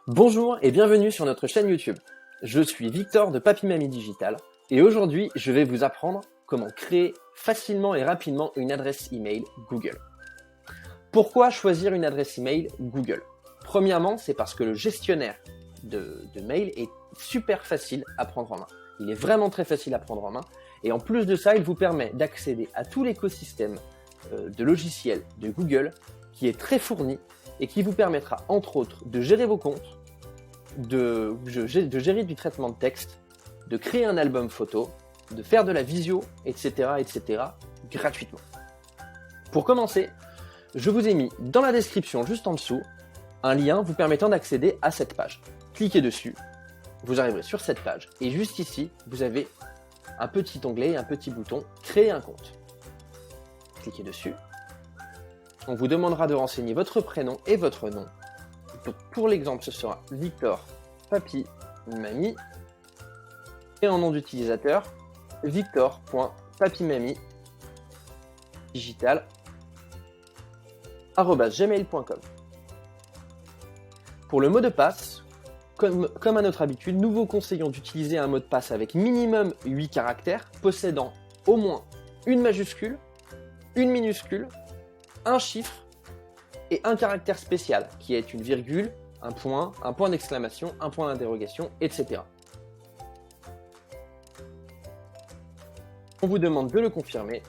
Bonjour et bienvenue sur notre chaîne YouTube. Je suis Victor de Papy Mamie Digital et aujourd'hui je vais vous apprendre comment créer facilement et rapidement une adresse email Google. Pourquoi choisir une adresse email Google? Premièrement, c'est parce que le gestionnaire de mail est super facile à prendre en main. Il est vraiment très facile à prendre en main et en plus de ça, il vous permet d'accéder à tout l'écosystème de logiciels de Google qui est très fourni et qui vous permettra entre autres de gérer vos comptes, de gérer du traitement de texte, de créer un album photo, de faire de la visio, etc. gratuitement. Pour commencer, je vous ai mis dans la description juste en dessous un lien vous permettant d'accéder à cette page. Cliquez dessus, vous arriverez sur cette page et juste ici, vous avez un petit onglet, un petit bouton « Créer un compte ». Cliquez dessus. On vous demandera de renseigner votre prénom et votre nom. Donc, pour l'exemple, ce sera Victor Papy Mamie. Et en nom d'utilisateur, victor.papymamie-digital@gmail.com. Pour le mot de passe, comme à notre habitude, nous vous conseillons d'utiliser un mot de passe avec minimum 8 caractères, possédant au moins une majuscule, une minuscule, un chiffre et un caractère spécial, qui est une virgule, un point d'exclamation, un point d'interrogation, etc. On vous demande de le confirmer.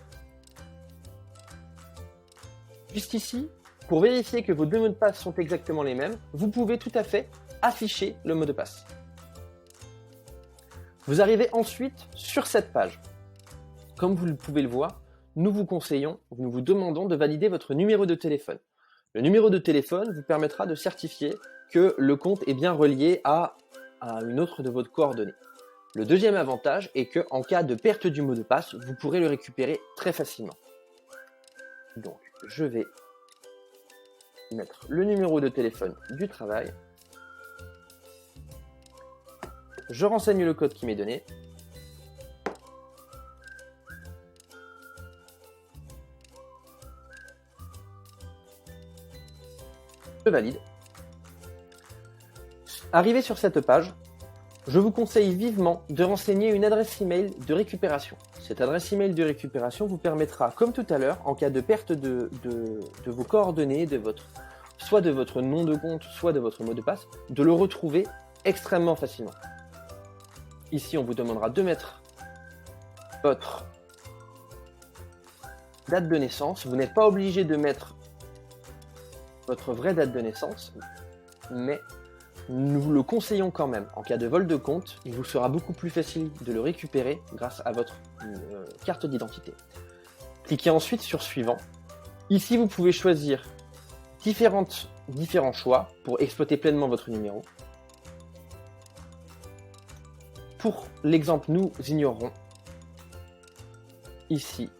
Juste ici, pour vérifier que vos deux mots de passe sont exactement les mêmes, vous pouvez tout à fait afficher le mot de passe. Vous arrivez ensuite sur cette page. Comme vous pouvez le voir, nous vous demandons de valider votre numéro de téléphone. Le numéro de téléphone vous permettra de certifier que le compte est bien relié à une autre de vos coordonnées. Le deuxième avantage est qu'en cas de perte du mot de passe, vous pourrez le récupérer très facilement. Donc, je vais mettre le numéro de téléphone du travail. Je renseigne le code qui m'est donné. Je valide. Arrivé sur cette page, je vous conseille vivement de renseigner une adresse email de récupération. Cette adresse email de récupération vous permettra, comme tout à l'heure, en cas de perte de vos coordonnées, soit de votre nom de compte, soit de votre mot de passe, de le retrouver extrêmement facilement. Ici, on vous demandera de mettre votre date de naissance. Vous n'êtes pas obligé de mettre votre vraie date de naissance, mais nous vous le conseillons quand même. En cas de vol de compte, il vous sera beaucoup plus facile de le récupérer grâce à votre carte d'identité. Cliquez ensuite sur Suivant. Ici, vous pouvez choisir différents choix pour exploiter pleinement votre numéro. Pour l'exemple, nous ignorerons ici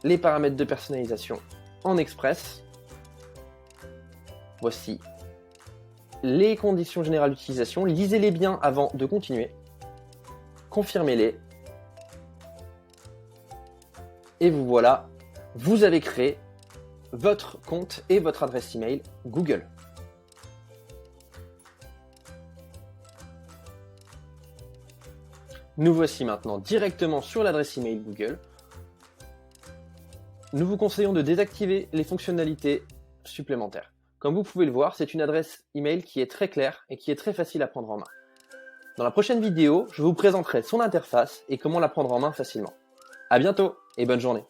les paramètres de personnalisation en express. Voici les conditions générales d'utilisation. Lisez-les bien avant de continuer. Confirmez-les. Et vous voilà, vous avez créé votre compte et votre adresse email Google. Nous voici maintenant directement sur l'adresse email Google. Nous vous conseillons de désactiver les fonctionnalités supplémentaires. Comme vous pouvez le voir, c'est une adresse email qui est très claire et qui est très facile à prendre en main. Dans la prochaine vidéo, je vous présenterai son interface et comment la prendre en main facilement. À bientôt et bonne journée.